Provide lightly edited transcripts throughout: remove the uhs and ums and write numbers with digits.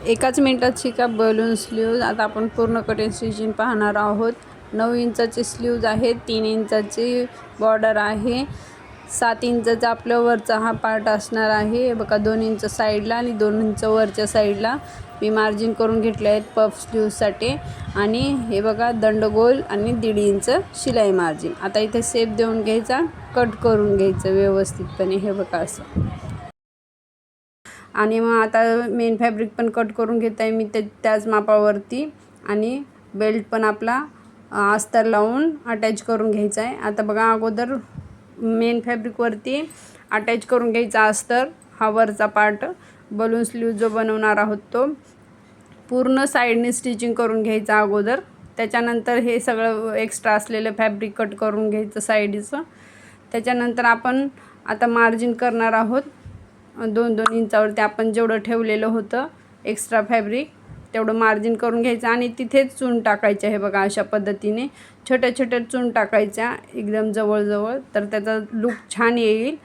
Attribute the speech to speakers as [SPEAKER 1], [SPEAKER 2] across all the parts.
[SPEAKER 1] एकाच मिनिटात शिका बलून स्लीव्ज. आता आपण पूर्ण कटिंग स्टिचिंग पाहणार आहोत. 9 इंचाचे स्लीव्ज आहेत, 3 इंचाची बॉर्डर आहे, 7 इंचाचा आपल्या वरचा हा पार्ट असणार आहे. हे बघा 2 इंच साईडला आणि 2 इंच वरच्या साईडला मी मार्जिन करून घेतले आहेत पफ स्लीव्जसाठी. आणि हे बघा दंडगोल आणि 1.5 इंच शिलाई मार्जिन. आता इथे शेप देऊन घ्यायचा, कट करून घ्यायचं व्यवस्थितपणे. हे बघा असं. आणि मग आता मेन फॅब्रिक पण कट करून घेत आहे मी त्याच मापावरती. आणि बेल्ट पण आपला अस्तर लावून अटॅच करून घ्यायचा आहे. आता बघा अगोदर मेन फॅब्रिकवरती अटॅच करून घ्यायचा अस्तर, हा वरचा पार्ट बलून स्लीव जो बनवणार आहोत तो पूर्ण साईडने स्टिचिंग करून घ्यायचा अगोदर. त्याच्यानंतर हे सगळं एक्स्ट्रा असलेलं फॅब्रिक कट करून घ्यायचं साईडचं. त्याच्यानंतर आपण आता मार्जिन करणार आहोत 2-2 इंचावरती. आपण जेवढं ठेवलेलं होतं एक्स्ट्रा फॅब्रिक तेवढं मार्जिन करून घ्यायचं आणि तिथेच चून टाकायचं. हे बघा अशा पद्धतीने छोट्या छोट्या चून टाकायच्या एकदम जवळजवळ, तर त्याचा लुक छान येईल.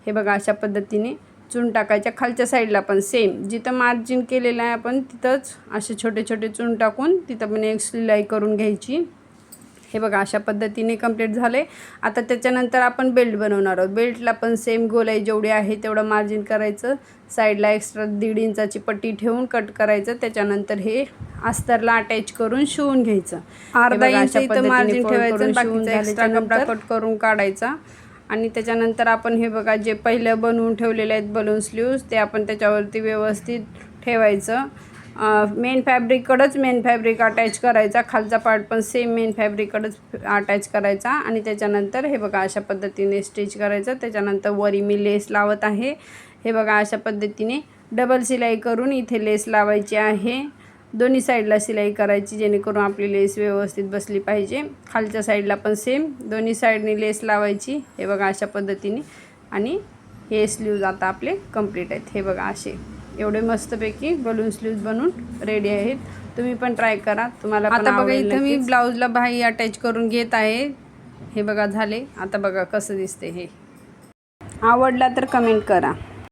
[SPEAKER 1] हे बघा अशा पद्धतीने चून टाकायच्या. खालच्या साईडला पण सेम जिथं मार्जिन केलेलं आहे आपण तिथंच असे छोटे छोटे चून टाकून तिथं पण एक शिलाई करून घ्यायची. हे बघा अशा पद्धतीने कंप्लीट झाले. आता त्याच्यानंतर आपण बेल्ट बनवणार आहोत. बेल्टला पण सेम गोलाई जेवढी आहे तेवढं मार्जिन करायचं. साईडला एक्स्ट्रा 1.5 इंचाची पट्टी ठेवून कट करायचं. त्याच्यानंतर हे अस्तरला अटॅच करून शिवून घ्यायचं. अर्धा इंच इथं मार्जिन ठेवायचं, बाकीचा एक्स्ट्रा कपडा कट करून काढायचा. आणि त्याच्यानंतर आपण हे बघा जे पहिलं बनवून ठेवलेले आहेत बलून स्लीव्ज ते आपण त्याच्यावरती व्यवस्थित ठेवायचं. मेन फॅब्रिक अटॅच करायचा. खालचा पार्ट पण सेम मेन फॅब्रिककडेच अटॅच करायचा. आणि त्याच्यानंतर हे बघा अशा पद्धतीने स्टिच करायचं. त्याच्यानंतर वरी मी लेस लावत आहे. हे बघा अशा पद्धतीने डबल शिलाई करून इथे लेस लावायची आहे. दोन्ही साईडला शिलाई करायची जेणेकरून आपली लेस व्यवस्थित बसली पाहिजे. खालच्या साईडला पण सेम दोन्ही साईडनी लेस लावायची. हे बघा अशा पद्धतीने. आणि हे स्लीव्ज आता आपले कंप्लीट आहेत. हे बघा असे एवढे मस्तपैकी बलून स्लीव्ज बनून रेडी आहेत. तुम्ही पण ट्राय करा, तुम्हाला आता बघा इथं मी ब्लाऊजला बाही अटॅच करून घेत आहे. हे बघा झाले. आता बघा कसं दिसते. हे आवडला तर कमेंट करा.